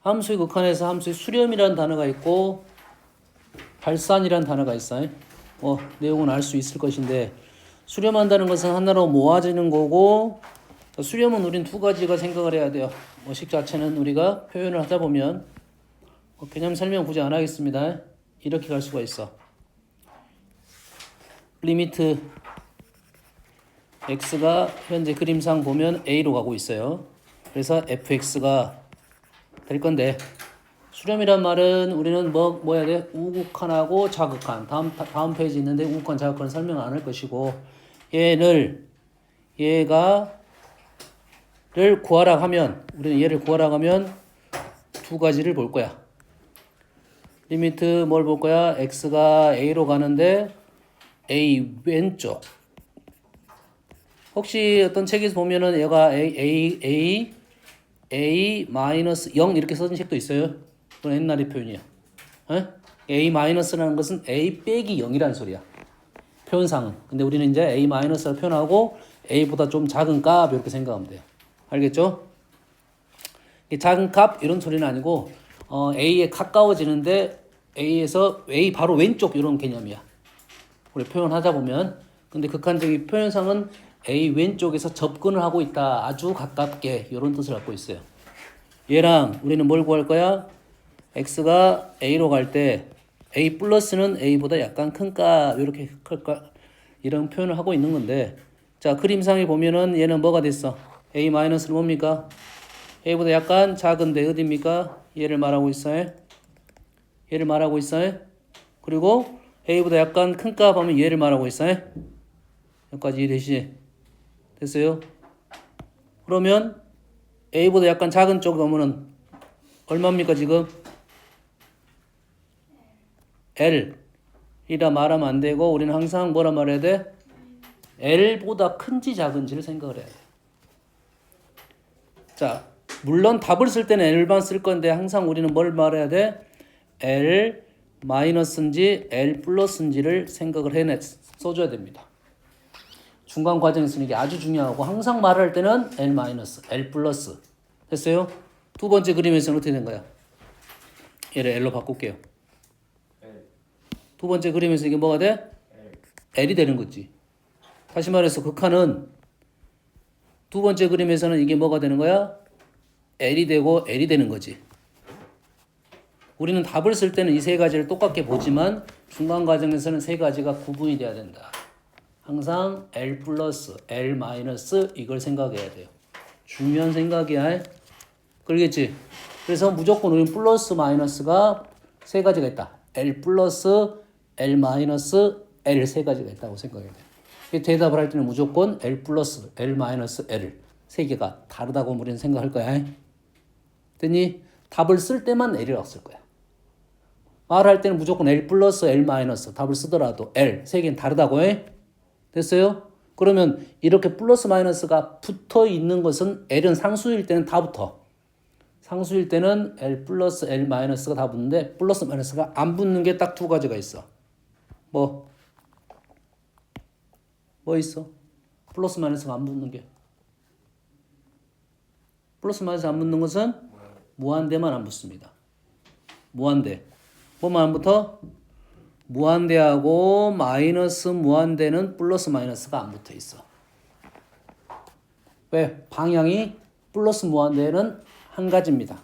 함수의 극한에서 함수의 수렴이라는 단어가 있고 발산이라는 단어가 있어요. 내용은 알 수 있을 것인데 수렴한다는 것은 하나로 모아지는 거고 수렴은 우린 두 가지가 생각을 해야 돼요. 식 자체는 우리가 표현을 하다 보면 개념 설명 굳이 안 하겠습니다. 이렇게 갈 수가 있어. 리미트 x가 현재 그림상 보면 a로 가고 있어요. 그래서 fx가 될 건데 수렴이란 말은 우리는 뭐 해야 돼? 우극한하고 자극한 다음 페이지 있는데 우극한 자극한은 설명 안 할 것이고 얘를 구하라 하면 우리는 얘를 구하라 하면 두 가지를 볼 거야. 리미트 뭘 볼 거야? x가 a로 가는데 a 왼쪽. 혹시 어떤 책에서 보면은 얘가 a 마이너스 0 이렇게 써진 책도 있어요. 그건 옛날의 표현이야. a 마이너스라는 것은 a 빼기 0이라는 소리야. 표현상은. 근데 우리는 이제 a 마이너스를 표현하고 a보다 좀 작은 값 이렇게 생각하면 돼요. 알겠죠? 작은 값 이런 소리는 아니고 a에 가까워지는데 a에서 a 바로 왼쪽 이런 개념이야. 우리 표현하다 보면. 근데 극한적인 표현상은 a 왼쪽에서 접근을 하고 있다. 아주 가깝게 이런 뜻을 갖고 있어요. 얘랑 우리는 뭘 구할 거야? x가 a로 갈 때 a 플러스는 a보다 약간 큰가 이렇게 클까 이런 표현을 하고 있는 건데 자 그림상에 보면은 얘는 뭐가 됐어? a 마이너스는 뭡니까? a보다 약간 작은데 어디입니까? 얘를 말하고 있어요. 얘를 말하고 있어요. 그리고 a보다 약간 큰가 하면 얘를 말하고 있어요. 여기까지 이해되시지? 됐어요? 그러면 a보다 약간 작은 쪽 오면은 얼마입니까 지금? L이라 말하면 안 되고 우리는 항상 뭐라 말해야 돼? L보다 큰지 작은지를 생각을 해야 돼. 자, 물론 답을 쓸 때는 L만 쓸 건데 항상 우리는 뭘 말해야 돼? L 마이너스인지 L 플러스인지를 생각을 써줘야 됩니다. 중간 과정에서는 이게 아주 중요하고 항상 말할 때는 L 마이너스, L 플러스. 됐어요? 두 번째 그림에서는 어떻게 된 거야? 얘를 L로 바꿀게요. 두 번째 그림에서 이게 뭐가 돼? L이 되는 거지. 다시 말해서 극한은 두 번째 그림에서는 이게 뭐가 되는 거야? L이 되고 L이 되는 거지. 우리는 답을 쓸 때는 이 세 가지를 똑같게 보지만 중간 과정에서는 세 가지가 구분이 돼야 된다. 항상 L 플러스, L 마이너스 이걸 생각해야 돼요. 중요한 생각이야. 그러겠지? 그래서 무조건 우리는 플러스 마이너스가 세 가지가 있다. L 플러스, L 마이너스, L 세 가지가 있다고 생각해야 돼요. 대답을 할 때는 무조건 L 플러스, L 마이너스, L 세 개가 다르다고 우리는 생각할 거야. 됐니? 답을 쓸 때만 L이라고 쓸 거야. 말할 때는 무조건 L 플러스, L 마이너스 답을 쓰더라도 L 세 개는 다르다고 해. 됐어요? 그러면 이렇게 플러스 마이너스가 붙어 있는 것은 L은 상수일 때는 다 붙어. 상수일 때는 L 플러스 L 마이너스가 다 붙는데 플러스 마이너스가 안 붙는 게 딱 두 가지가 있어. 뭐 있어? 플러스 마이너스가 안 붙는 게. 플러스 마이너스 안 붙는 것은 무한대만 안 붙습니다. 무한대. 뭐만 안 붙어? 무한대하고 마이너스 무한대는 플러스 마이너스가 안 붙어 있어. 왜? 방향이 플러스 무한대는 한 가지입니다.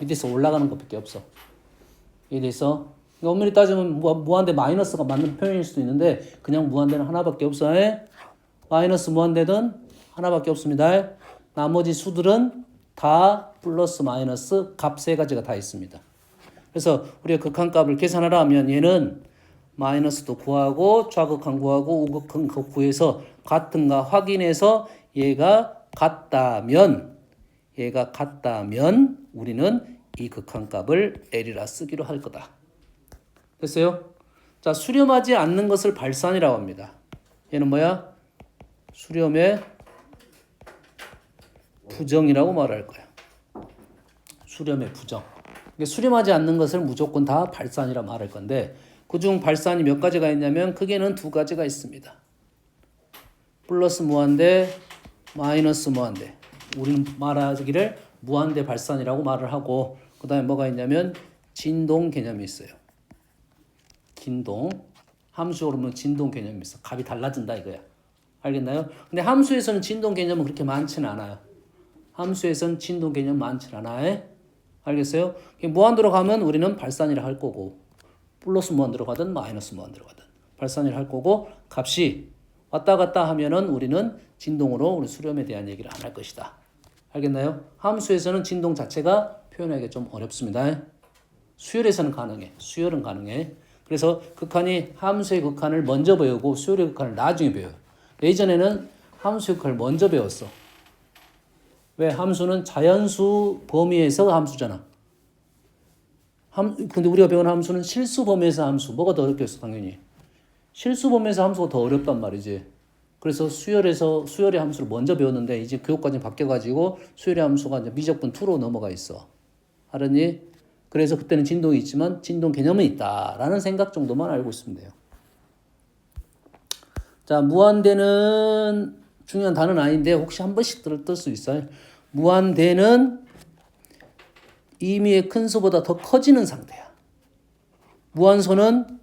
밑에서 올라가는 것밖에 없어. 이래서 엄밀히 따지면 무한대 마이너스가 맞는 표현일 수도 있는데 그냥 무한대는 하나밖에 없어. 마이너스 무한대는 하나밖에 없습니다. 나머지 수들은 다 플러스 마이너스 값 세 가지가 다 있습니다. 그래서 우리가 극한값을 계산하라 하면 얘는 마이너스도 구하고 좌극한 구하고 우극한 구해서 같은가 확인해서 얘가 같다면 우리는 이 극한값을 L이라 쓰기로 할 거다. 됐어요? 자, 수렴하지 않는 것을 발산이라고 합니다. 얘는 뭐야? 수렴의 부정이라고 말할 거야. 수렴의 부정. 수렴하지 않는 것을 무조건 다 발산이라 말할 건데 그중 발산이 몇 가지가 있냐면 크게는 두 가지가 있습니다. 플러스 무한대, 마이너스 무한대. 우리는 말하기를 무한대 발산이라고 말을 하고 그 다음에 뭐가 있냐면 진동 개념이 있어요. 진동. 함수로 보면 진동 개념이 있어. 값이 달라진다 이거야. 알겠나요? 근데 함수에서는 진동 개념은 그렇게 많지는 않아요. 함수에서는 진동 개념 많지는 않아요. 알겠어요? 무한대로 가면 우리는 발산이라 할 거고 플러스 무한대로 가든 마이너스 무한대로 가든 발산이라 할 거고 값이 왔다 갔다 하면은 우리는 진동으로 우리 수렴에 대한 얘기를 안 할 것이다. 알겠나요? 함수에서는 진동 자체가 표현하기가 좀 어렵습니다. 수열에서는 가능해. 수열은 가능해. 그래서 극한이 함수의 극한을 먼저 배우고 수열의 극한을 나중에 배워요. 예전에는 함수의 극한을 먼저 배웠어. 왜? 함수는 자연수 범위에서 함수잖아. 근데 우리가 배운 함수는 실수 범위에서 함수. 뭐가 더 어렵겠어, 당연히. 실수 범위에서 함수가 더 어렵단 말이지. 그래서 수열의 함수를 먼저 배웠는데 이제 교육과정이 바뀌어가지고 수열의 함수가 이제 미적분 2로 넘어가 있어. 알았니? 그래서 그때는 진동이 있지만 진동 개념은 있다라는 생각 정도만 알고 있으면 돼요. 자, 무한대는 중요한 단어는 아닌데 혹시 한 번씩 들을 수 있어요. 무한대는 임의의 큰 수보다 더 커지는 상태야. 무한소는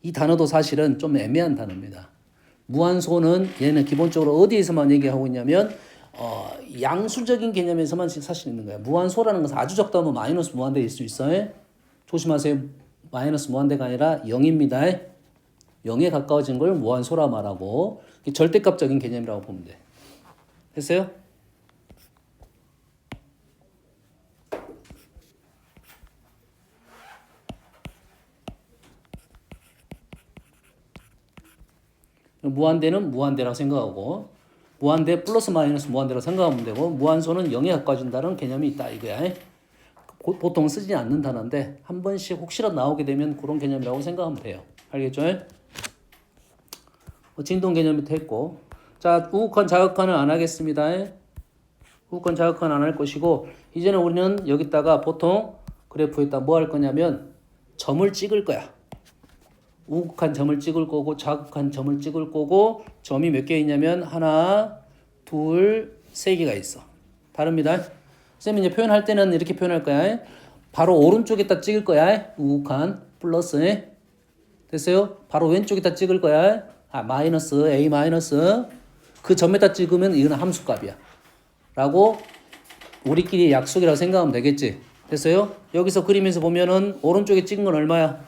이 단어도 사실은 좀 애매한 단어입니다. 무한소는 얘는 기본적으로 어디에서만 얘기하고 있냐면 양수적인 개념에서만 사실 있는 거야. 무한소라는 것은 아주 적다 하면 마이너스 무한대일 수 있어요. 조심하세요. 마이너스 무한대가 아니라 0입니다. 0에 가까워진 걸 무한소라 말하고 절대값적인 개념이라고 보면 돼. 됐어요? 무한대는 무한대라고 생각하고 무한대 플러스 마이너스 무한대라고 생각하면 되고 무한소는 0에 가까워진다는 개념이 있다 이거야. 보통 쓰지 않는 단어인데 한 번씩 혹시라도 나오게 되면 그런 개념이라고 생각하면 돼요. 알겠죠? 진동 개념이 됐고 자 우극한 자극한은 안 하겠습니다. 우극한 자극한 안 할 것이고 이제는 우리는 여기다가 보통 그래프에다 뭐 할 거냐면 점을 찍을 거야. 우극한 점을 찍을 거고 자극한 점을 찍을 거고 점이 몇 개 있냐면 하나, 둘, 세 개가 있어. 다릅니다. 쌤이 이제 표현할 때는 이렇게 표현할 거야. 바로 오른쪽에다 찍을 거야. 우극한 플러스 됐어요? 바로 왼쪽에다 찍을 거야. 마이너스 A 마이너스 그 점에다 찍으면 이거는 함수값이야. 라고 우리끼리 약속이라고 생각하면 되겠지. 됐어요? 여기서 그리면서 보면은 오른쪽에 찍은 건 얼마야?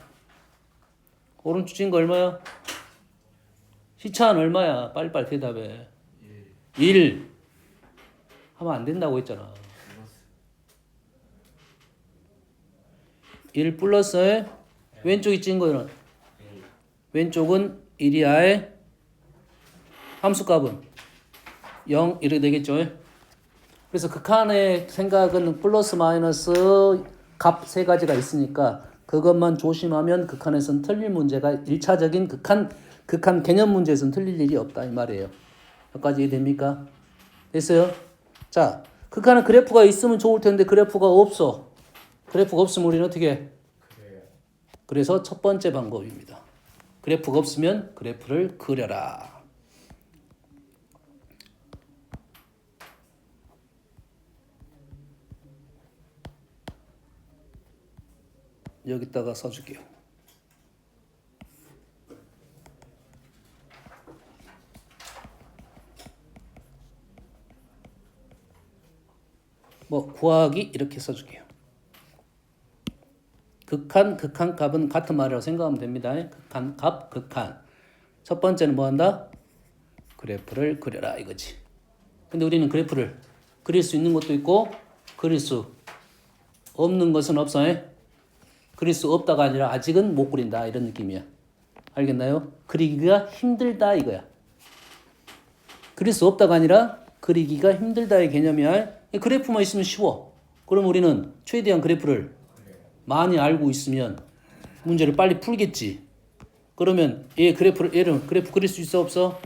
오른쪽 찍은 거 얼마야? 시차는 얼마야? 빨리빨리 대답해. 1 하면 안 된다고 했잖아. 1 플러스 왼쪽에 찍은 거는 왼쪽은 1이야. 함수값은 0 이렇게 되겠죠. 그래서 극한의 생각은 플러스 마이너스 값 세 가지가 있으니까 그것만 조심하면 극한에서는 틀릴 문제가 1차적인 극한 개념 문제에서는 틀릴 일이 없다 이 말이에요. 여기까지 이해됩니까? 됐어요? 자, 극한은 그래프가 있으면 좋을 텐데 그래프가 없어. 그래프가 없으면 우리는 어떻게 해? 그래서 첫 번째 방법입니다. 그래프가 없으면 그래프를 그려라. 여기다가 써줄게요. 뭐 구하기 이렇게 써줄게요. 극한 값은 같은 말이라고 생각하면 됩니다. 극한 값, 극한. 첫 번째는 뭐 한다? 그래프를 그려라 이거지. 근데 우리는 그래프를 그릴 수 있는 것도 있고 그릴 수 없는 것은 없어요. 그릴 수 없다가 아니라 아직은 못 그린다 이런 느낌이야. 알겠나요? 그리기가 힘들다 이거야. 그릴 수 없다가 아니라 그리기가 힘들다의 개념이야. 그래프만 있으면 쉬워. 그럼 우리는 최대한 그래프를 많이 알고 있으면 문제를 빨리 풀겠지. 그러면 얘는 그래프 그릴 수 있어 없어?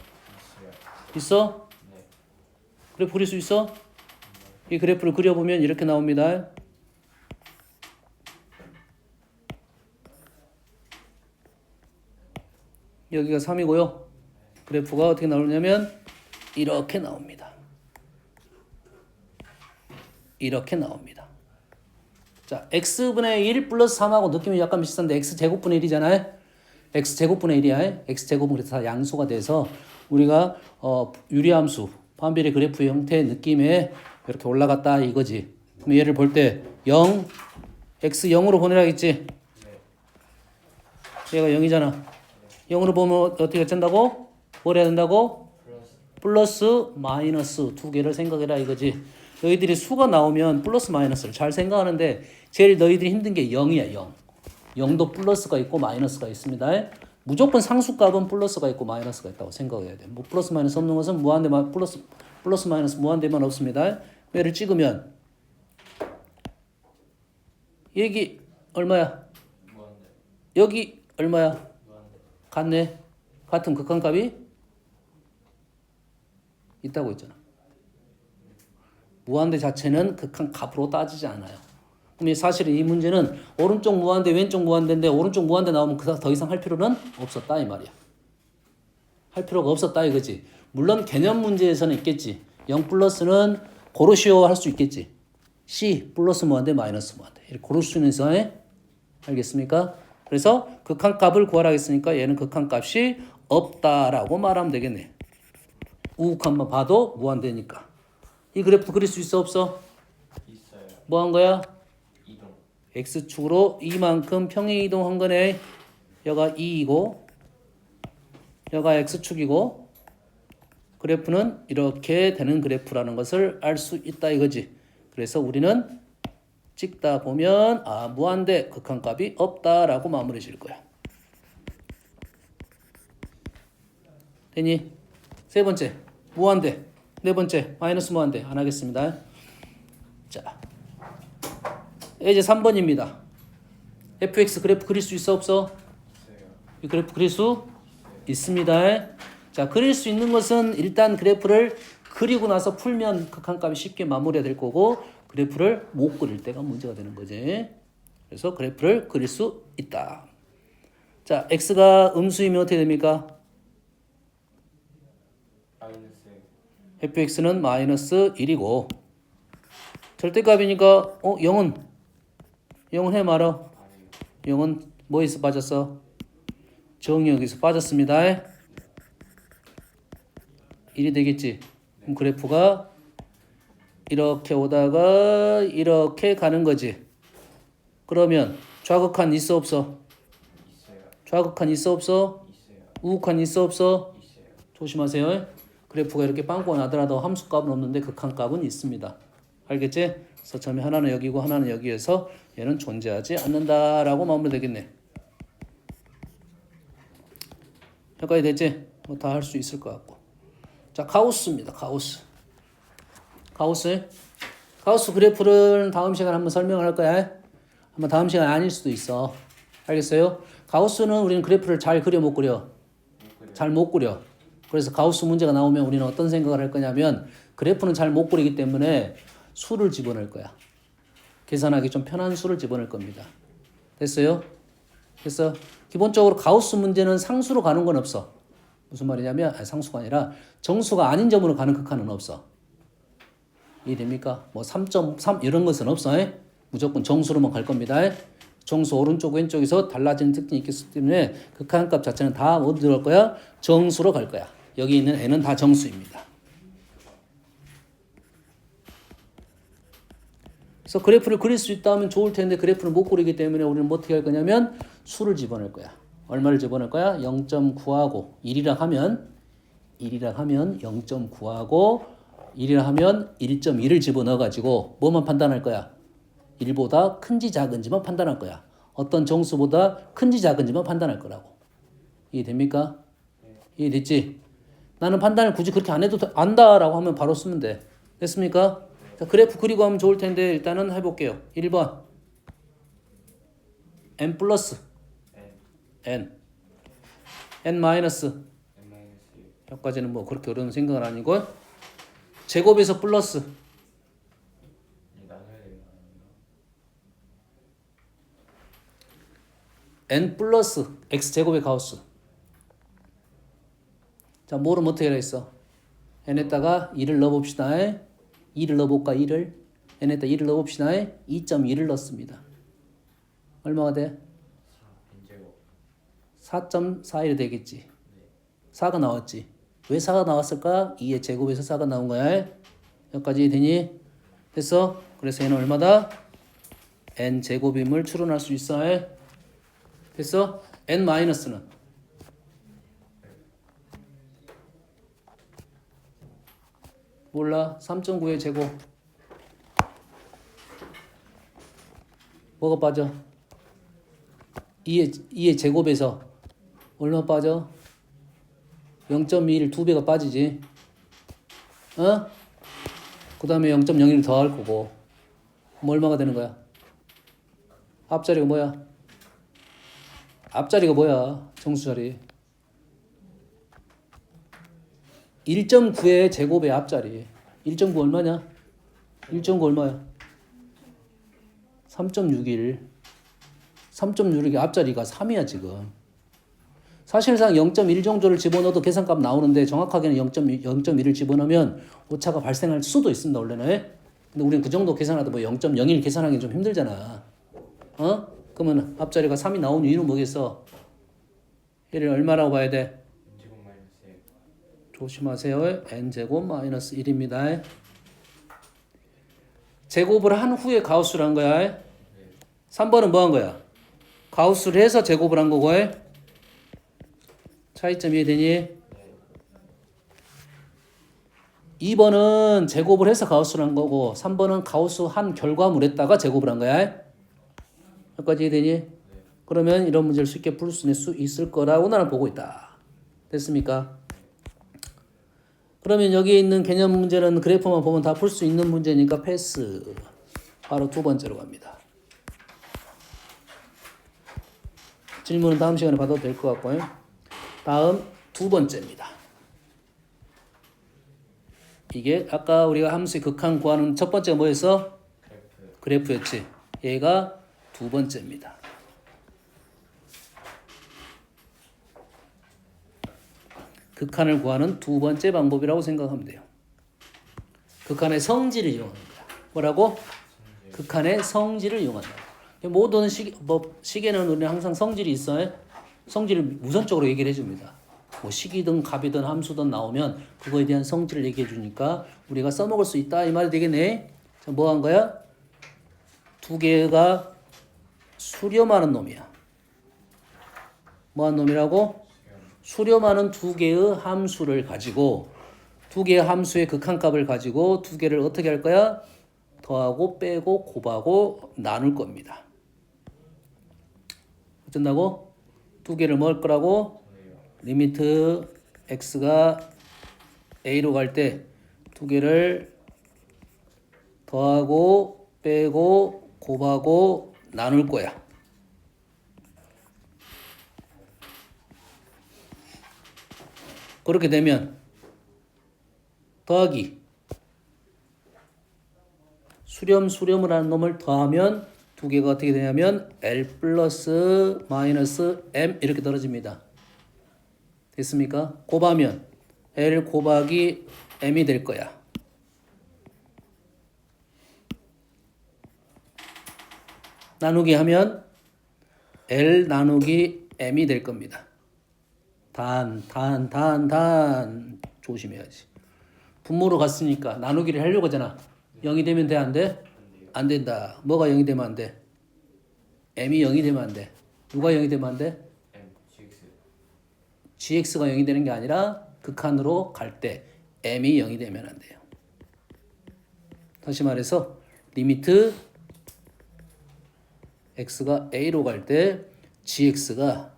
있어? 그래프 그릴 수 있어? 이 그래프를 그려보면 이렇게 나옵니다. 여기가 3이고요. 그래프가 어떻게 나오냐면 이렇게 나옵니다. 이렇게 나옵니다. 자, x분의 1 플러스 3하고 느낌이 약간 비슷한데 x제곱분의 1이잖아요. x제곱분의 1이야. x제곱은 그래서 다 양수가 돼서 우리가 유리함수, 반비례 그래프 형태의 느낌에 이렇게 올라갔다 이거지. 그럼 얘를 볼 때 0, x 0으로 보내라겠지. 얘가 0이잖아. 0으로 보면 어떻게 된다고? 뭘 해야 된다고? 플러스 마이너스 두 개를 생각해라 이거지. 너희들이 수가 나오면 플러스 마이너스를 잘 생각하는데 제일 너희들이 힘든 게 0이야. 0. 0도 플러스가 있고 마이너스가 있습니다. 무조건 상수값은 플러스가 있고 마이너스가 있다고 생각해야 돼. 뭐 플러스 마이너스 없는 것은 무한대만 플러스 마이너스 무한대만 없습니다. 얘를 찍으면 여기 얼마야? 여기 얼마야? 같네. 같은 극한값이 있다고 했잖아. 무한대 자체는 극한값으로 따지지 않아요. 그럼 사실은 이 문제는 오른쪽 무한대 왼쪽 무한대인데 오른쪽 무한대 나오면 더 이상 할 필요는 없었다 이 말이야. 할 필요가 없었다 이거지. 물론 개념 문제에서는 있겠지. 0 플러스는 고르시오 할 수 있겠지. C 플러스 무한대 마이너스 무한대 이렇게 고를 수 있는 상황에 알겠습니까? 그래서 극한값을 구하라 했으니까 얘는 극한값이 없다라고 말하면 되겠네. 우극한만 봐도 무한대니까. 이 그래프 그릴 수 있어 없어? 있어요. 뭐 한 거야? 이동. x축으로 이만큼 평행 이동한 거네. 여가 2이고 여가 x축이고 그래프는 이렇게 되는 그래프라는 것을 알 수 있다 이거지. 그래서 우리는 찍다 보면 무한대 극한값이 없다라고 마무리 지을 거야. 되니? 세 번째 무한대. 네 번째 마이너스 무한대 안 하겠습니다. 자, 이제 3번입니다. fx 그래프 그릴 수 있어 없어? 이 그래프 그릴 수 있습니다. 자, 그릴 수 있는 것은 일단 그래프를 그리고 나서 풀면 극한값이 쉽게 마무리가 될 거고 그래프를 못 그릴 때가 문제가 되는 거지. 그래서 그래프를 그릴 수 있다. 자, x가 음수이면 어떻게 됩니까? fx는 마이너스 1이고 절대값이니까 0은 해 말어. 0은 뭐에서 빠졌어? 정의역에서 빠졌습니다. 1이 되겠지. 그럼 그래프가 이렇게 오다가 이렇게 가는 거지. 그러면 좌극한 있어 없어? 있어요. 좌극한 있어 없어? 있어요. 우극한 있어 없어? 있어요. 조심하세요. 그래프가 이렇게 빵꾸가 나더라도 함수값은 없는데 극한값은 있습니다. 알겠지? 그래서 점이 하나는 여기고 하나는 여기에서 얘는 존재하지 않는다라고 마무리되겠네. 여기까지 됐지? 뭐 다 할 수 있을 것 같고. 자, 가우스입니다. 가우스 그래프를 다음 시간에 한번 설명을 할 거야. 한번 다음 시간 아닐 수도 있어. 알겠어요? 가우스는 우리는 그래프를 잘 그려 못 그려? 잘 못 그려. 그래서 가우스 문제가 나오면 우리는 어떤 생각을 할 거냐면 그래프는 잘 못 그리기 때문에 수를 집어넣을 거야. 계산하기 좀 편한 수를 집어넣을 겁니다. 됐어요? 그래서 기본적으로 가우스 문제는 상수로 가는 건 없어. 무슨 말이냐면 상수가 아니라 정수가 아닌 점으로 가는 극한은 없어. 이해됩니까? 뭐 3.3 이런 것은 없어. 무조건 정수로만 갈 겁니다. 정수 오른쪽 왼쪽에서 달라지는 특징이 있기 때문에 극한값 자체는 다 어디 들어갈 거야? 정수로 갈 거야. 여기 있는 n은 다 정수입니다. 그래서 그래프를 그릴 수 있다면 좋을 텐데 그래프를 못 그리기 때문에 우리는 뭐 어떻게 할 거냐면 수를 집어넣을 거야. 얼마를 집어넣을 거야? 0.9하고 1이라 하면 0.9하고 1이라 하면 1.1을 집어넣어 가지고 뭐만 판단할 거야? 1보다 큰지 작은지만 판단할 거야. 어떤 정수보다 큰지 작은지만 판단할 거라고. 이해됩니까? 이해됐지? 나는 판단을 굳이 그렇게 안 해도 안다라고 하면 바로 쓰면 돼. 됐습니까? 자, 그래프 그리고 하면 좋을 텐데 일단은 해볼게요. 1번 n 플러스 n 마이너스 여기까지는 뭐 그렇게 어려운 생각은 아니고 제곱에서 플러스 n 플러스 x제곱의 가우스. 자, 모르면 어떻게 해라 했어? n에다가 2를 넣어봅시다. 2를 넣어볼까? 2를 n에다 1을 넣어봅시다. 2.1을 넣습니다. 얼마가 돼? n제곱 4.41이 되겠지. 4가 나왔지. 왜 4가 나왔을까? 2의 제곱에서 4가 나온 거야. 여기까지 되니? 됐어? 그래서 얘는 얼마다? n 제곱임을 추론할 수 있어. 됐어? n 마이너스는? 몰라. 3.9의 제곱. 뭐가 빠져? 2의 제곱에서 얼마 빠져? 0.21 2배가 빠지지. 어? 그 다음에 0.01을 더할 거고. 그럼 얼마가 되는 거야? 앞자리가 뭐야? 앞자리가 뭐야? 정수자리. 1.9의 제곱의 앞자리. 1.9 얼마냐? 1.9 얼마야? 3.61. 3.61의 앞자리가 3이야 지금. 사실상 0.1 정도를 집어넣어도 계산값 나오는데 정확하게는 0.1을 집어넣으면 오차가 발생할 수도 있습니다 원래는. 근데 우리는 그 정도 계산하다 뭐 0.01 계산하기 좀 힘들잖아. 어? 그러면 앞자리가 3이 나온 이유는 뭐겠어? 얘를 얼마라고 봐야 돼? n제곱 마이너스 1 조심하세요. n제곱 마이너스 1입니다. 제곱을 한 후에 가우스를 한 거야. 3번은 뭐 한 거야? 가우스를 해서 제곱을 한 거고. 차이점 이해되니? 2번은 제곱을 해서 가우스를 한 거고 3번은 가우스 한 결과물에다가 제곱을 한 거야. 여기까지 이해되니? 그러면 이런 문제를 쉽게 풀 수 있을 거라고 나는 보고 있다. 됐습니까? 그러면 여기에 있는 개념 문제는 그래프만 보면 다 풀 수 있는 문제니까 패스. 바로 두 번째로 갑니다. 질문은 다음 시간에 받아도 될 것 같고요. 다음 두 번째입니다. 이게 아까 우리가 함수의 극한 구하는 첫 번째가 뭐였어? 그래프였지. 얘가 두 번째입니다. 극한을 구하는 두 번째 방법이라고 생각하면 돼요. 극한의 성질을 이용하는 거야. 뭐라고? 극한의 성질을 이용한다. 모든 시계는 우리는 항상 성질이 있어요. 성질을 우선적으로 얘기를 해줍니다. 뭐 식이든 값이든 함수든 나오면 그거에 대한 성질을 얘기해 주니까 우리가 써먹을 수 있다 이 말이 되겠네. 자, 뭐 한 거야? 두 개가 수렴하는 놈이야. 뭐 한 놈이라고? 수렴하는 두 개의 함수를 가지고 두 개의 함수의 극한값을 가지고 두 개를 어떻게 할 거야? 더하고 빼고 곱하고 나눌 겁니다. 어쩐다고? 두 개를 뭐 할 거라고? 리미트 x가 a로 갈 때 두 개를 더하고 빼고 곱하고 나눌 거야. 그렇게 되면 더하기 수렴을 하는 놈을 더하면 두 개가 어떻게 되냐면 L 플러스 마이너스 M 이렇게 떨어집니다. 됐습니까? 곱하면 L 곱하기 M이 될 거야. 나누기 하면 L 나누기 M이 될 겁니다. 단 조심해야지. 분모로 갔으니까 나누기를 하려고 하잖아. 0이 되면 돼? 안 돼? 안 된다. 뭐가 0이 되면 안 돼? M이 0이 되면 안 돼. 누가 0이 되면 안 돼? gx가 0이 되는 게 아니라 극한으로 갈 때 m이 0이 되면 안 돼요. 다시 말해서 리미트 x가 a로 갈 때 gx가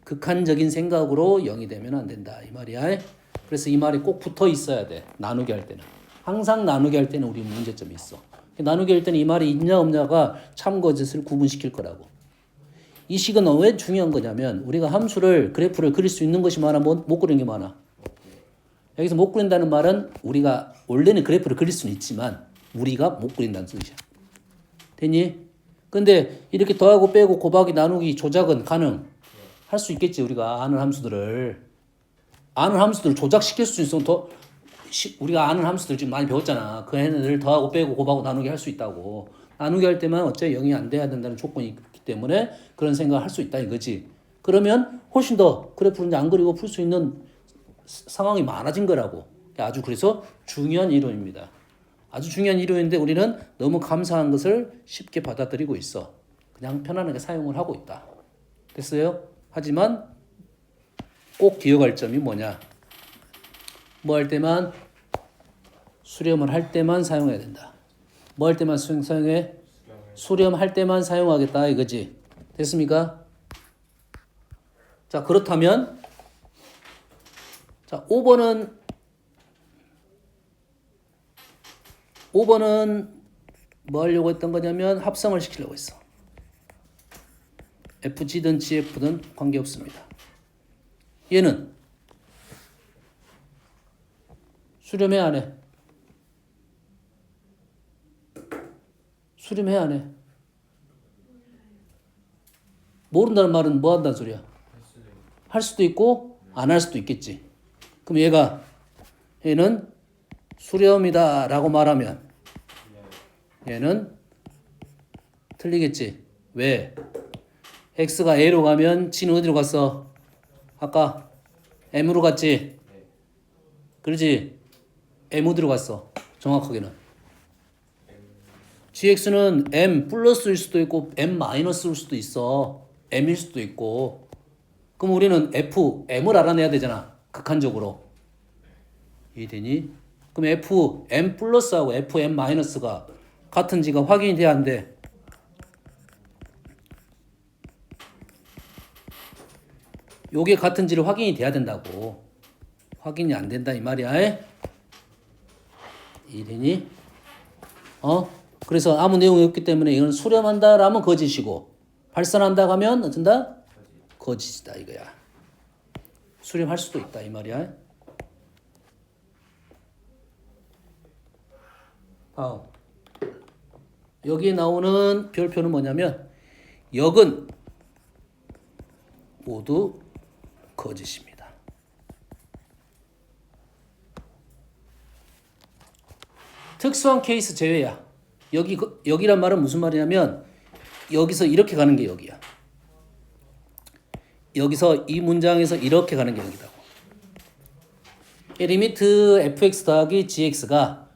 극한적인 생각으로 0이 되면 안 된다 이 말이야. 그래서 이 말이 꼭 붙어 있어야 돼. 나누기 할 때는. 항상 나누기 할 때는 우리 문제점이 있어. 나누기 할 때는 이 말이 있냐 없냐가 참거짓을 구분시킬 거라고. 이 식은 왜 중요한 거냐면 우리가 함수를 그래프를 그릴 수 있는 것이 많아 못 그리는 게 많아. 여기서 못 그린다는 말은 우리가 원래는 그래프를 그릴 수는 있지만 우리가 못 그린다는 뜻이야. 됐니? 근데 이렇게 더하고 빼고 곱하기 나누기 조작은 가능. 할 수 있겠지. 우리가 아는 함수들을 조작시킬 수 있으면 더 우리가 아는 함수들 지금 많이 배웠잖아. 그 애들 더하고 빼고 곱하고 나누기 할 수 있다고. 나누기 할 때만 어째 0이 안 돼야 된다는 조건이 있기 때문에 그런 생각을 할 수 있다 이거지. 그러면 훨씬 더 그래프를 이제 안 그리고 풀 수 있는 상황이 많아진 거라고. 아주 그래서 중요한 이론입니다. 아주 중요한 이론인데 우리는 너무 감사한 것을 쉽게 받아들이고 있어. 그냥 편안하게 사용을 하고 있다. 됐어요? 하지만 꼭 기억할 점이 뭐냐? 뭐 할 때만 수렴을 할 때만 사용해야 된다. 뭐 할 때만 사용해? 수렴할 때만 사용하겠다 이거지. 됐습니까? 자, 그렇다면 자, 5번은 뭐 하려고 했던 거냐면 합성을 시키려고 했어. FG든 GF든 관계없습니다. 얘는 수렴해 안 해? 수렴해 안 해? 모른다는 말은 뭐 한다는 소리야? 할 수도 있고 안 할 수도 있겠지. 그럼 얘는 수렴이다 라고 말하면 얘는 틀리겠지. 왜? x가 a로 가면 g는 어디로 갔어? 아까 m으로 갔지? 그러지? m 어디로 갔어? 정확하게는 gx는 m 플러스일 수도 있고 m 마이너스일 수도 있어. m일 수도 있고. 그럼 우리는 m을 알아내야 되잖아. 극한적으로. 이해되니? 그럼 m 플러스하고 m 마이너스가 같은지가 확인이 돼야 안 돼. 요게 같은지를 확인이 돼야 된다고. 확인이 안 된다 이 말이야. 이해되니? 그래서 아무 내용이 없기 때문에 이건 수렴한다라면 거짓이고 발산한다 하면 어쩐다? 거짓이다 이거야. 수렴할 수도 있다 이 말이야. 다음. 여기에 나오는 별표는 뭐냐면 역은 모두 거짓입니다. 특수한 케이스 제외야. 여기란 말은 무슨 말이냐면 여기서 이렇게 가는 게 여기야. 여기서 이 문장에서 이렇게 가는 게 여기다고. 리미트 fx 더하기 gx가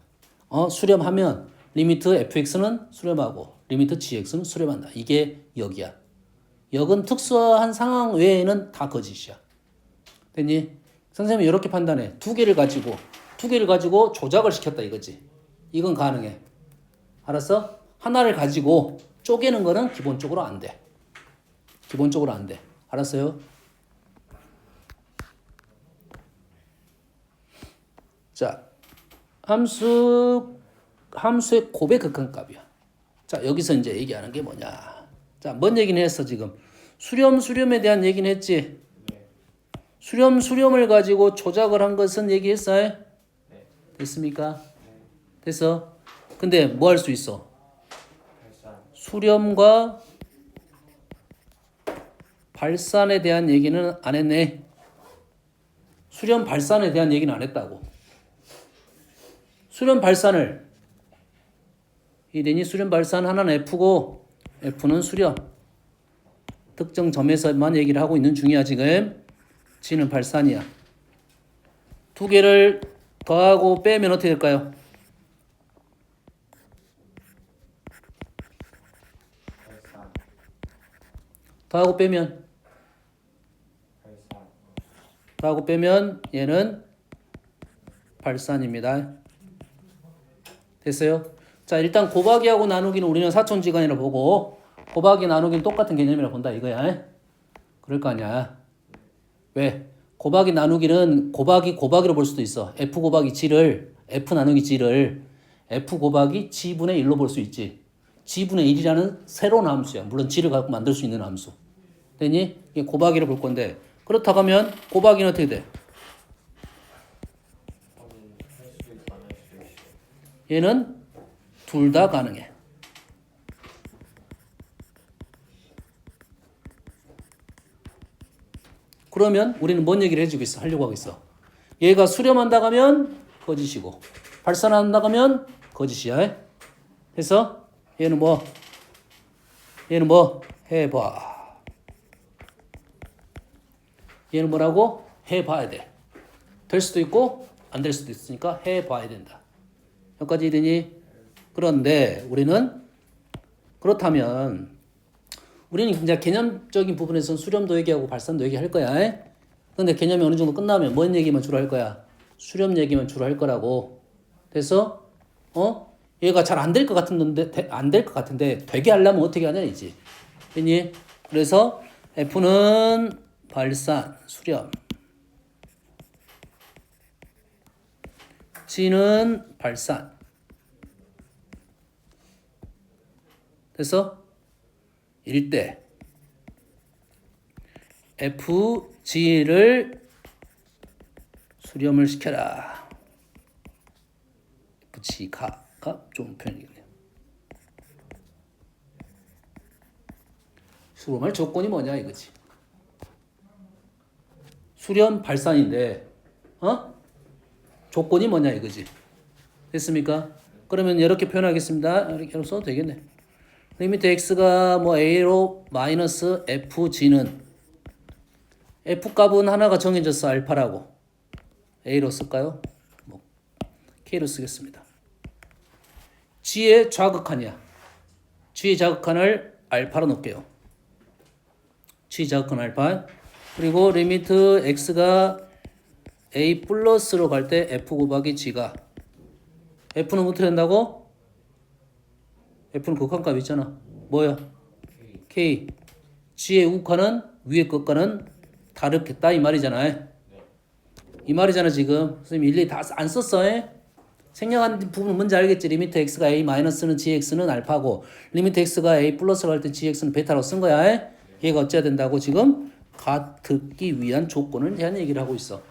수렴하면 리미트 fx는 수렴하고 리미트 gx는 수렴한다. 이게 역이야. 역은 특수한 상황 외에는 다 거짓이야. 됐니? 선생님이 이렇게 판단해. 두 개를 가지고 조작을 시켰다 이거지. 이건 가능해. 알았어? 하나를 가지고 쪼개는 거는 기본적으로 안 돼. 기본적으로 안 돼. 알았어요? 자, 함수의 곱의 극한값이야. 자, 여기서 이제 얘기하는 게 뭐냐. 자, 뭔 얘기는 했어, 지금? 수렴에 대한 얘기는 했지? 네. 수렴을 가지고 조작을 한 것은 얘기했어요? 네. 됐습니까? 네. 됐어? 근데 뭐 할 수 있어? 발산. 수렴과 발산에 대한 얘기는 안 했네. 수렴 발산에 대한 얘기는 안 했다고. 수렴 발산을 이되니 수렴 발산 하나는 F고 F는 수렴. 특정 점에서만 얘기를 하고 있는 중이야 지금. G는 발산이야. 두 개를 더하고 빼면 어떻게 될까요? 발산. 더하고 빼면 발산. 더하고 빼면 얘는 발산입니다. 됐어요? 자, 일단 곱하기하고 나누기는 우리는 사촌지간이라 보고 곱하기 나누기는 똑같은 개념이라 본다 이거야. 그럴 거 아니야. 왜? 곱하기 나누기는 곱하기로 볼 수도 있어. F 곱하기 G를 F 나누기 G를 F 곱하기 G분의 1로 볼 수 있지. G분의 1이라는 새로운 함수야. 물론 G를 갖고 만들 수 있는 함수. 됐니? 이게 곱하기로 볼 건데 그렇다고 하면 곱하기는 어떻게 돼? 할 수도 있고 안 할 수도 있어. 얘는 둘 다 가능해. 그러면 우리는 뭔 얘기를 해주고 있어? 하려고 하고 있어. 얘가 수렴한다고 하면 거짓이고 발산 안 나가면 거짓이야. 그래서 얘는 뭐 해봐. 얘는 뭐라고? 해봐야 돼. 될 수도 있고 안 될 수도 있으니까 해봐야 된다. 여기까지 되니? 그런데 그렇다면 우리는 이제 개념적인 부분에서는 수렴도 얘기하고 발산도 얘기할 거야. 근데 개념이 어느 정도 끝나면 뭔 얘기만 주로 할 거야? 수렴 얘기만 주로 할 거라고. 그래서 얘가 잘 안 될 것 같은데 안 될 것 같은데 되게 하려면 어떻게 하냐 이지. 됐니? 그래서 F는 발산, 수렴. G는 발산. 그래서 일대 FG를 수렴을 시켜라. FG가 좀 표현이겠네요. 수렴할 조건이 뭐냐 이거지. 수렴 발산인데 조건이 뭐냐 이거지. 됐습니까? 그러면 이렇게 표현하겠습니다. 이렇게 써도 되겠네. 리미트 x가 뭐 a로 마이너스 fg는 f 값은 하나가 정해졌어. 알파라고. a로 쓸까요? 뭐 k로 쓰겠습니다. g의 좌극한이야. g의 좌극한을 알파로 놓을게요. g 좌극한 알파. 그리고 리미트 x가 a 플러스로 갈 때 f 곱하기 g가 f는 어떻게 된다고? f는 극한값 있잖아. 뭐야? k. g의 우극한은 위의 것과는 다르겠다 이 말이잖아. 이 말이잖아 지금. 선생님 일일이 다 안 썼어. 생략한 부분은 뭔지 알겠지? 리미트 x가 a 마이너스는 gx는 알파고 리미트 x가 a 플러스로 갈 때 gx는 베타로 쓴 거야. 얘가 어째야 된다고 지금 같기 위한 조건을 대한 얘기를 하고 있어.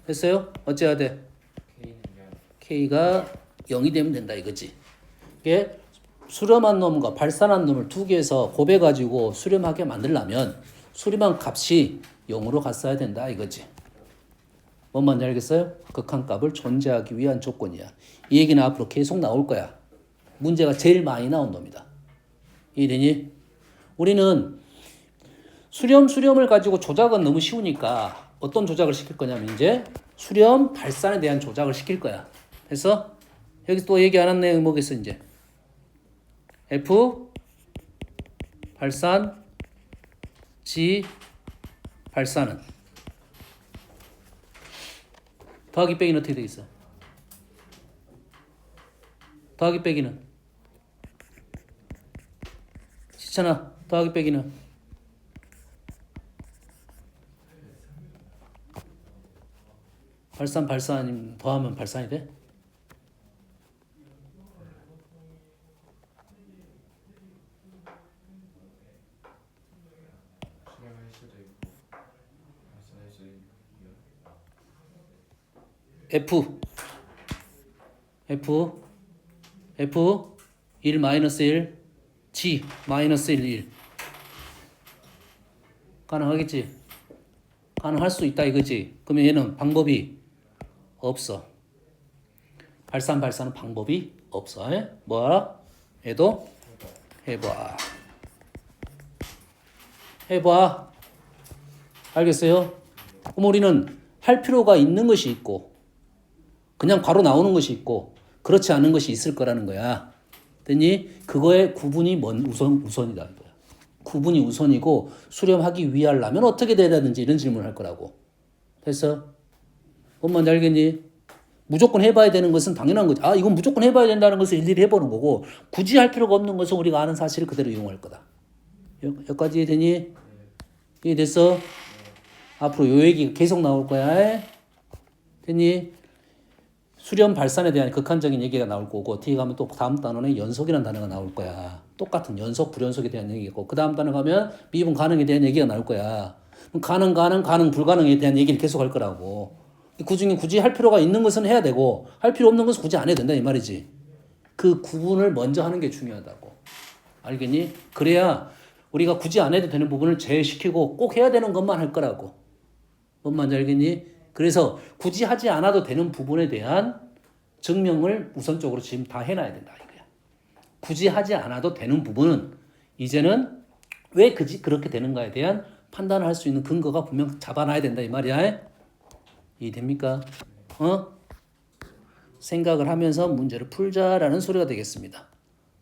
됐어요? 어째야 돼? k가 0이 되면 된다 이거지. 이게 수렴한 놈과 발산한 놈을 두 개에서 곱해가지고 수렴하게 만들려면 수렴한 값이 0으로 갔어야 된다 이거지. 뭔 말인지 알겠어요? 극한값을 존재하기 위한 조건이야. 이 얘기는 앞으로 계속 나올 거야. 문제가 제일 많이 나온 놈이다. 이해되니? 우리는 수렴을 가지고 조작은 너무 쉬우니까 어떤 조작을 시킬 거냐면 이제 수렴 발산에 대한 조작을 시킬 거야. 그래서 여기 또 얘기 안 한 내용이 뭐겠어 이제. F 발산 G 발산은 더하기 빼기는 어떻게 되겠어? 더하기 빼기는 시잖아. 더하기 빼기는 발산 아니면 더하면 발산이 돼? 수렴할 수도 있고 발산할 수도 있고 F 1 마이너스 1 G 마이너스 1 가능하겠지? 가능할 수 있다 이거지. 그러면 얘는 방법이 없어. 발산은 방법이 없어. 뭐야? 얘도 해봐. 알겠어요? 그럼 우리는 할 필요가 있는 것이 있고 그냥 바로 나오는 것이 있고 그렇지 않은 것이 있을 거라는 거야. 됐니? 그거의 구분이 우선이다 이거야. 구분이 우선이고 수렴하기 위하려면 어떻게 돼야 되는지 이런 질문을 할 거라고. 됐어? 뭔 말인지 알겠니? 무조건 해봐야 되는 것은 당연한 거지. 이건 무조건 해봐야 된다는 것을 일일이 해보는 거고 굳이 할 필요가 없는 것은 우리가 아는 사실을 그대로 이용할 거다. 여기까지 되니? 이해됐어? 앞으로 요 얘기 계속 나올 거야. 됐니? 수렴 발산에 대한 극한적인 얘기가 나올 거고 뒤에 가면 또 다음 단원에 연속이라는 단어가 나올 거야. 똑같은 연속, 불연속에 대한 얘기고 그 다음 단어 가면 미분 가능에 대한 얘기가 나올 거야. 가능, 불가능에 대한 얘기를 계속 할 거라고. 그중에 굳이 할 필요가 있는 것은 해야 되고 할 필요 없는 것은 굳이 안 해도 된다 이 말이지. 그 구분을 먼저 하는 게 중요하다고. 알겠니? 그래야 우리가 굳이 안 해도 되는 부분을 제외시키고 꼭 해야 되는 것만 할 거라고. 뭔 말인지 알겠니? 그래서 굳이 하지 않아도 되는 부분에 대한 증명을 우선적으로 지금 다 해놔야 된다 이거야. 굳이 하지 않아도 되는 부분은 이제는 왜 그렇게 되는가에 대한 판단을 할 수 있는 근거가 분명 잡아놔야 된다 이 말이야. 이해됩니까? 생각을 하면서 문제를 풀자라는 소리가 되겠습니다.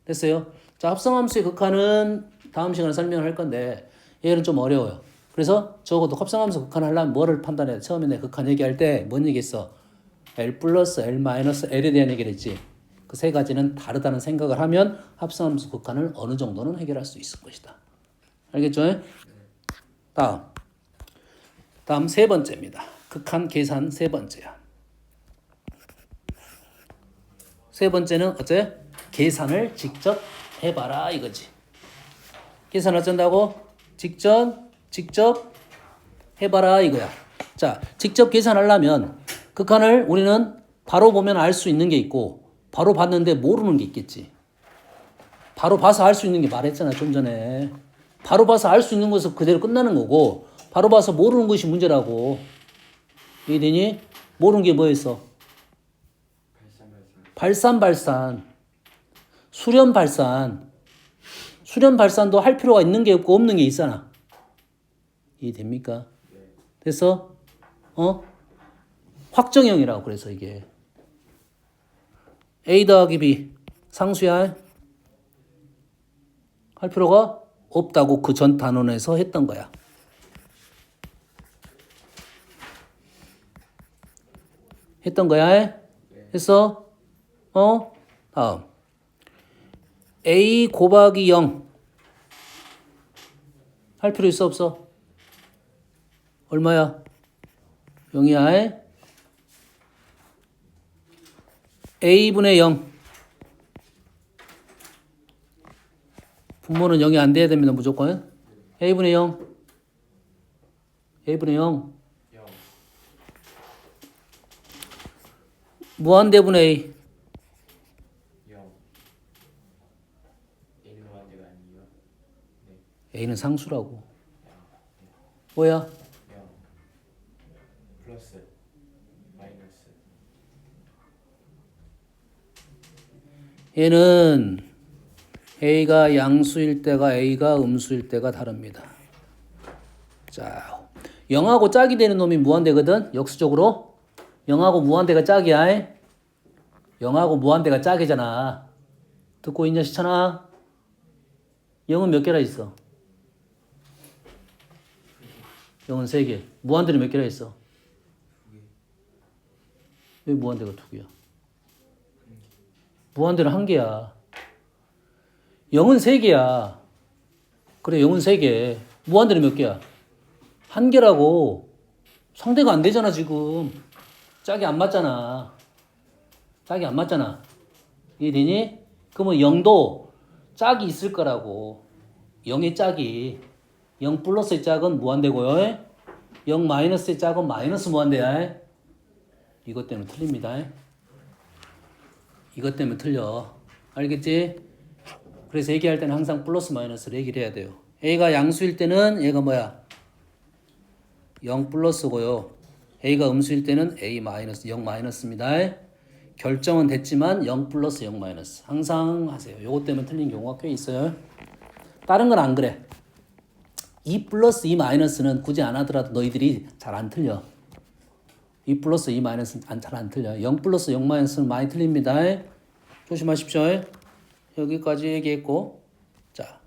됐어요? 자, 합성함수의 극한은 다음 시간에 설명을 할 건데 얘는 좀 어려워요. 그래서 적어도 합성함수 극한을 하려면 뭐를 판단해야 돼? 처음에 내가 극한 얘기할 때 뭔 얘기했어? L 플러스 L 마이너스 L에 대한 얘기를 했지. 그 세 가지는 다르다는 생각을 하면 합성함수 극한을 어느 정도는 해결할 수 있을 것이다. 알겠죠? 다음 세 번째입니다. 극한 계산 세 번째야. 세 번째는 어째? 계산을 직접 해봐라 이거지. 계산 어쩐다고? 직접 해봐라 이거야. 자, 직접 계산하려면 극한을 우리는 바로 보면 알 수 있는 게 있고 바로 봤는데 모르는 게 있겠지. 바로 봐서 알 수 있는 게 말했잖아 좀 전에. 바로 봐서 알 수 있는 것은 그대로 끝나는 거고 바로 봐서 모르는 것이 문제라고. 이해되니? 모르는 게 뭐였어? 발산. 수렴 발산도 할 필요가 있는 게 없고 없는 게 있잖아. 이해됩니까? 됐어? 확정형이라고 그래서 이게 A 더하기 B 상수야 할 필요가 없다고 그 전 단원에서 했던 거야. 했어? 다음 A 곱하기 0 할 필요 있어 없어? 얼마야? 0이야. A분의 0 분모는 0이 안 돼야 됩니다 무조건. A분의 0 무한대분의 A A는 상수라고. 뭐야? 플러스 마이너스 얘는 A가 양수일 때가 A가 음수일 때가 다릅니다. 자, 0하고 짝이 되는 놈이 무한대거든. 역수적으로 0하고 무한대가 짝이야. 0하고 무한대가 짝이잖아. 듣고 있냐 시천아? 0은 몇 개나 있어? 0은 3개. 무한대는 몇 개나 있어? 왜 무한대가 2개야? 무한대는 1개야. 0은 3개야. 그래 0은 3개. 무한대는 몇 개야? 1개라고. 상대가 안 되잖아 지금. 짝이 안 맞잖아. 이해되니? 그러면 0도 짝이 있을 거라고. 0의 짝이. 0 플러스의 짝은 무한대고요. 0 마이너스의 짝은 마이너스 무한대야. 이것 때문에 틀립니다. 이것 때문에 틀려. 알겠지? 그래서 얘기할 때는 항상 플러스 마이너스를 얘기를 해야 돼요. A가 양수일 때는 얘가 뭐야? 0 플러스고요. A가 음수일 때는 A 마이너스 0 마이너스입니다. 결정은 됐지만 0 플러스 0 마이너스 항상 하세요. 요것 때문에 틀린 경우가 꽤 있어요. 다른 건 안 그래. 2 플러스 2 마이너스는 굳이 안 하더라도 너희들이 잘 안 틀려. 2 플러스 2 마이너스는 잘 안 틀려. 0 플러스 0 마이너스는 많이 틀립니다. 조심하십시오. 여기까지 얘기했고, 자,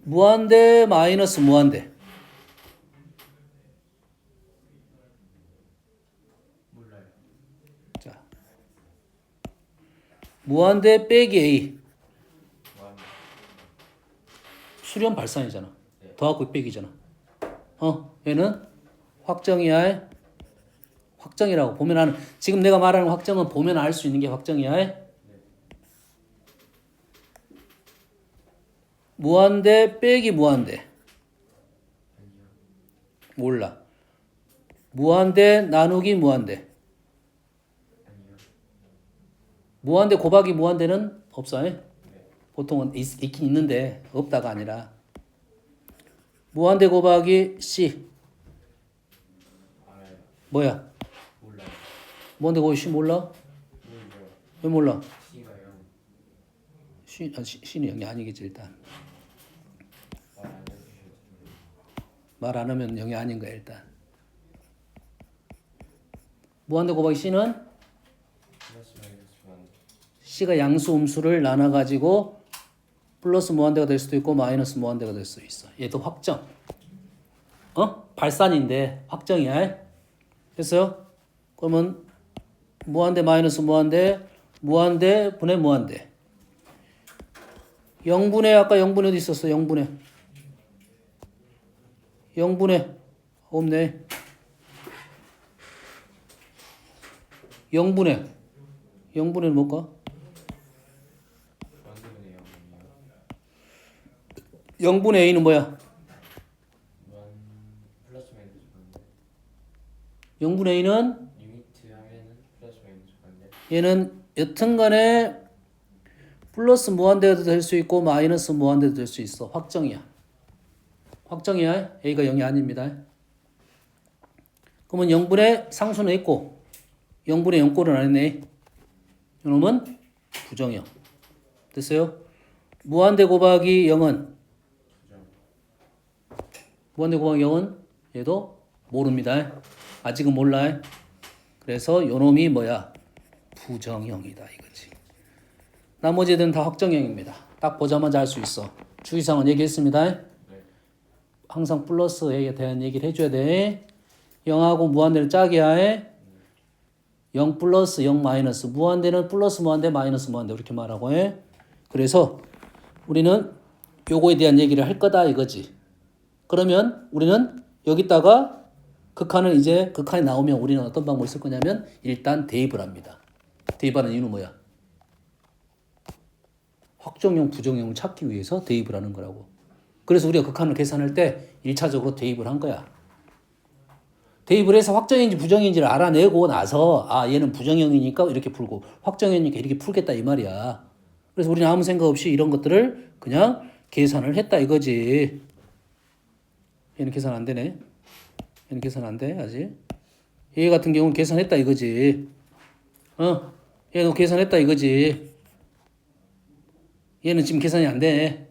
무한대 마이너스 무한대. 몰라요. 자, 무한대 빼기 A. 수렴 발산이잖아. 더하고 빼기잖아. 얘는 확정이야. 확정이라고 보면 하는. 지금 내가 말하는 확정은 보면 알 수 있는 게 확정이야. 무한대 빼기 무한대. 몰라. 무한대 나누기 무한대. 무한대 곱하기 무한대는 없어. 보통은 있긴 있는데 없다가 아니라. 무한대 곱하기 C. 뭐야? 몰라요. 뭔데 거기 C 몰라? 몰라요. 왜 몰라? C가 0. C는 0이 아니겠지 일단. 말안 해주셔도 말 안 하면 0이 아닌 거야 일단. 무한대 곱하기 C는 플러스 마이너스 무한대. C가 양수 음수를 나눠가지고 플러스 무한대가 될 수도 있고 마이너스 무한대가 될 수 있어. 얘도 확정. 발산인데 확정이야. 됐어요? 그러면 무한대 마이너스 무한대 무한대 분의 무한대 0분의 아까 0분의 어디 있었어? 0분의 없네. 0분의 뭘까? 무한대분의 0이요. 0분의 a는 뭐야? 무한 플러스 마이너스 무한대. 0분의 a는 리미트 하면은 플러스 마이너스 무한대. 얘는 여튼간에 플러스 무한대도 될 수 있고 마이너스 무한대도 될 수 있어. 확정이야. a가 0이 아닙니다. 그러면 0분의 상수는 있고 0분의 0꼴은 안 했네. 이놈은 부정형. 됐어요? 무한대 곱하기 0은 부정. 무한대 곱하기 0은 얘도 모릅니다. 아직은 몰라. 그래서 요놈이 뭐야? 부정형이다 이거지. 나머지 애들은 다 확정형입니다. 딱 보자마자 알 수 있어. 주의사항은 얘기했습니다. 네. 항상 플러스에 대한 얘기를 해줘야 돼. 0하고 무한대는 짝이야. 0 플러스 0 마이너스 무한대는 플러스 무한대 마이너스 무한대 이렇게 말하고 해. 그래서 우리는 요거에 대한 얘기를 할 거다 이거지. 그러면 우리는 여기다가 극한이 나오면 우리는 어떤 방법을 쓸 거냐면 일단 대입을 합니다. 대입하는 이유는 뭐야? 확정형 부정형을 찾기 위해서 대입을 하는 거라고. 그래서 우리가 극한을 계산할 때 1차적으로 대입을 한 거야. 대입을 해서 확정인지 부정인지를 알아내고 나서 얘는 부정형이니까 이렇게 풀고 확정형이니까 이렇게 풀겠다 이 말이야. 그래서 우리는 아무 생각 없이 이런 것들을 그냥 계산을 했다 이거지. 얘는 계산 안 되네. 얘는 계산 안 돼 아직. 얘 같은 경우는 계산했다 이거지. 얘는 계산했다 이거지. 얘는 지금 계산이 안 돼.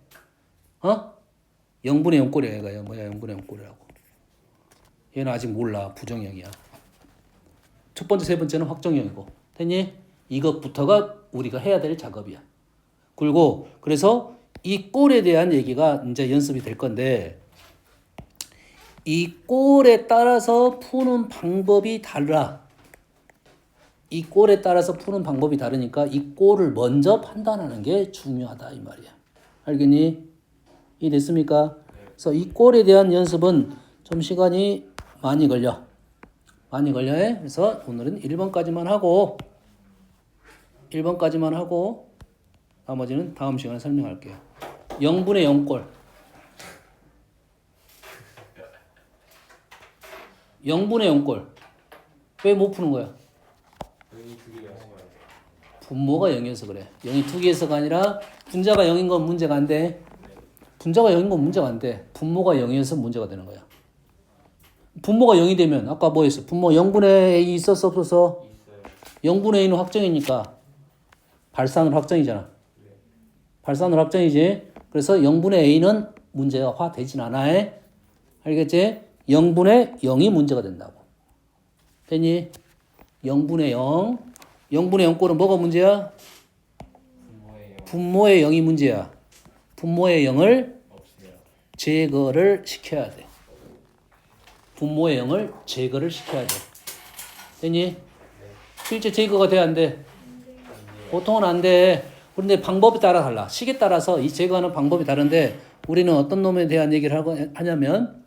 0분의 0꼴이야 얘가. 뭐야 0분의 0꼴이라고. 얘는 아직 몰라. 부정형이야. 첫 번째 세 번째는 확정형이고. 됐니? 이것부터가 우리가 해야 될 작업이야. 그리고 그래서 이 꼴에 대한 얘기가 이제 연습이 될 건데 이 꼴에 따라서 푸는 방법이 달라. 이 꼴에 따라서 푸는 방법이 다르니까 이 꼴을 먼저 판단하는 게 중요하다 이 말이야. 알겠니? 이해됐습니까? 그래서 이 꼴에 대한 연습은 좀 시간이 많이 걸려. 그래서 오늘은 1번까지만 하고 나머지는 다음 시간에 설명할게요. 0분의 0꼴. 0분의 0꼴. 왜 못 푸는 거야? 여기 두 개가 뭐야? 분모가 0이어서 그래. 0이 두 개에서가 아니라 분자가 0인 건 문제가 안 돼. 분자가 0인 건 문제가 안 돼. 분모가 0이어서 문제가 되는 거야. 분모가 0이 되면 아까 뭐 했어? 분모 0분의 a 있었어 없었어? 있어요. 0분의 a는 확정이니까 발산은 확정이잖아. 네. 발산은 확정이지. 그래서 0분의 a는 문제가 되진 않아. 알겠지? 0분의 0이 문제가 된다고. 됐니? 0분의 0. 0분의 0꼴은 뭐가 문제야? 분모의 0 분모의 0이 문제야. 분모의 0을 없어요. 제거를 시켜야 돼. 분모의 0을 제거를 시켜야 돼. 됐니? 실제 제거가 돼, 안 돼? 보통은 안 돼. 그런데 방법에 따라 달라. 식에 따라서 이 제거하는 방법이 다른데 우리는 어떤 놈에 대한 얘기를 하냐면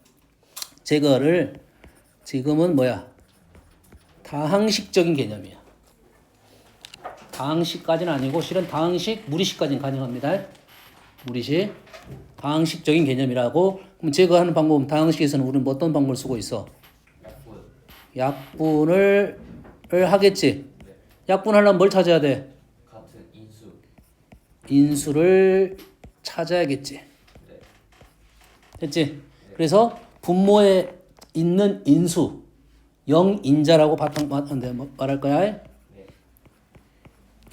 제거를 지금은 뭐야? 다항식적인 개념이야. 다항식까지는 아니고 실은 다항식, 무리식까지는 가능합니다. 무리식. 다항식적인 개념이라고. 그럼 제거하는 방법은 다항식에서는 우리는 뭐 어떤 방법을 쓰고 있어? 약분. 약분을 하겠지. 약분하려면 뭘 찾아야 돼? 같은 인수. 인수를 찾아야겠지. 네. 됐지? 그래서 분모에 있는 인수 영인자라고 바탕 말할 거야. 네.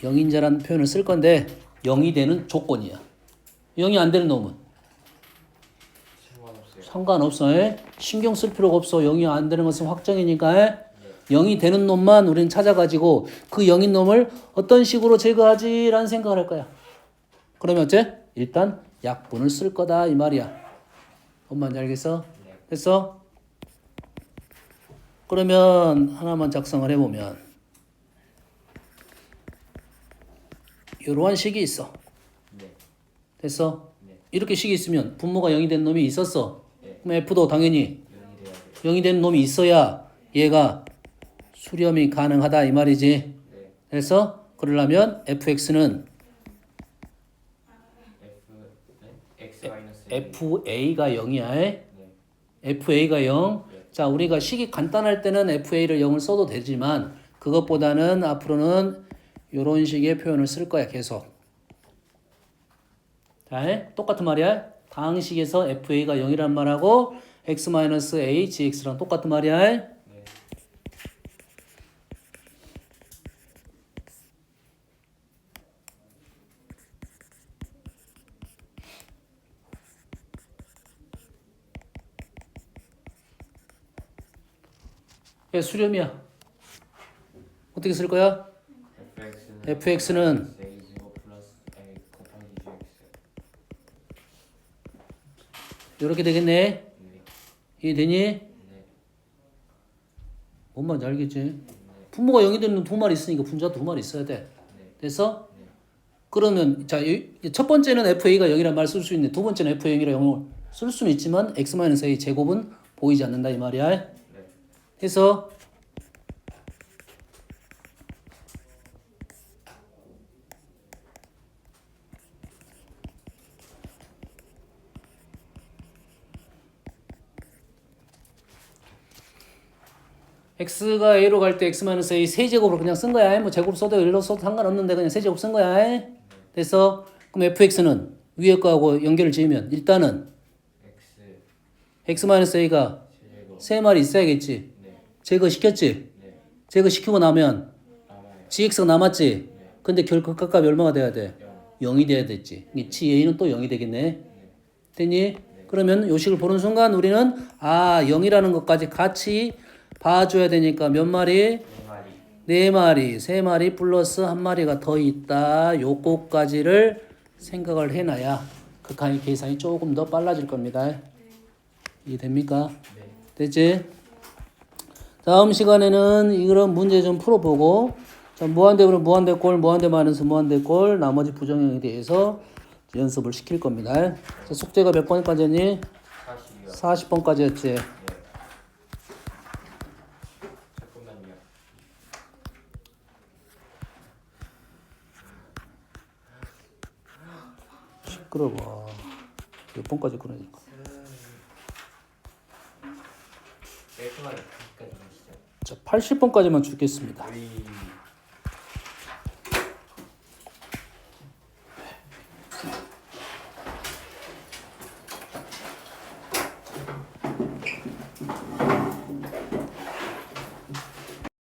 영인자라는 표현을 쓸 건데 0이 되는 조건이야. 0이 안 되는 놈은 상관없어요. 상관없어. 신경 쓸 필요가 없어. 0이 안 되는 것은 확정이니까 0이 되는 놈만 우리는 찾아가지고 그 0인 놈을 어떤 식으로 제거하지라는 생각을 할 거야. 그러면 어째? 일단 약분을 쓸 거다 이 말이야. 뭔 말인지 알겠어? 됐어? 그러면 하나만 작성을 해보면 이러한 식이 있어. 네. 됐어? 네. 이렇게 식이 있으면 분모가 0이 된 놈이 있었어. 네. 그럼 F도 당연히 0이 돼야 돼요. 0이 된 놈이 있어야 얘가 수렴이 가능하다 이 말이지. 네. 그래서 그러려면 fx는 X 마이너스 fa가 0이야. 네. fa가 0. 자, 우리가 식이 간단할 때는 fa를 0을 써도 되지만 그것보다는 앞으로는 이런 식의 표현을 쓸 거야 계속. 자, 똑같은 말이야. 다항식에서 fa가 0이란 말하고 x-a gx랑 똑같은 말이야. 네. 얘 수렴이야. 어떻게 쓸 거야? fx는 A0 플러스 A 곱하기 GX. 이렇게 되겠네. 네. 이해되니? 네. 뭔 말인지 알겠지? 분모가 0이 되는 두 마리 있으니까 분자 두 마리 있어야 돼. 네. 됐어? 그러면 자, 첫 번째는 fa가 0이란 말 쓸 수 있는데 두 번째는 f 0이라 0을 쓸 수는 있지만 x-a 제곱은 보이지 않는다 이 말이야. 네. 그래서 x가 a로 갈 때 x-a 세제곱으로 그냥 쓴 거야. 뭐 제곱 써도 1로 써도 상관없는데 그냥 세제곱 쓴 거야. 됐어? 그럼 fx는 위에 거하고 연결을 지으면 일단은 X x-a가 제곱. 세 마리 있어야겠지. 네. 제거시켰지. 네. 제거시키고 나면 남아요. gx가 남았지. 근데 결극값이 얼마가 돼야 돼? 0이 돼야 됐지. ga는 또 0이 되겠네. 됐니? 그러면 요 식을 보는 순간 우리는 0이라는 것까지 같이 봐줘야 되니까 몇 마리? 네 마리. 네 마리, 세 마리 플러스 한 마리가 더 있다. 요거까지를 생각을 해놔야 극한의 계산이 조금 더 빨라질 겁니다. 이해됩니까? 네. 됐지? 다음 시간에는 이런 문제 좀 풀어보고 자, 무한대분의 무한대꼴, 무한대 마이너스 무한대꼴 나머지 부정형에 대해서 연습을 시킬 겁니다. 자, 숙제가 몇 번까지였니? 40이요. 40번까지였지. 네. 잠깐만요. 시끄러워. 몇 번까지 그러니까. 깔끔하게 90까지 가시죠. 자, 80번까지만 주겠습니다. 우리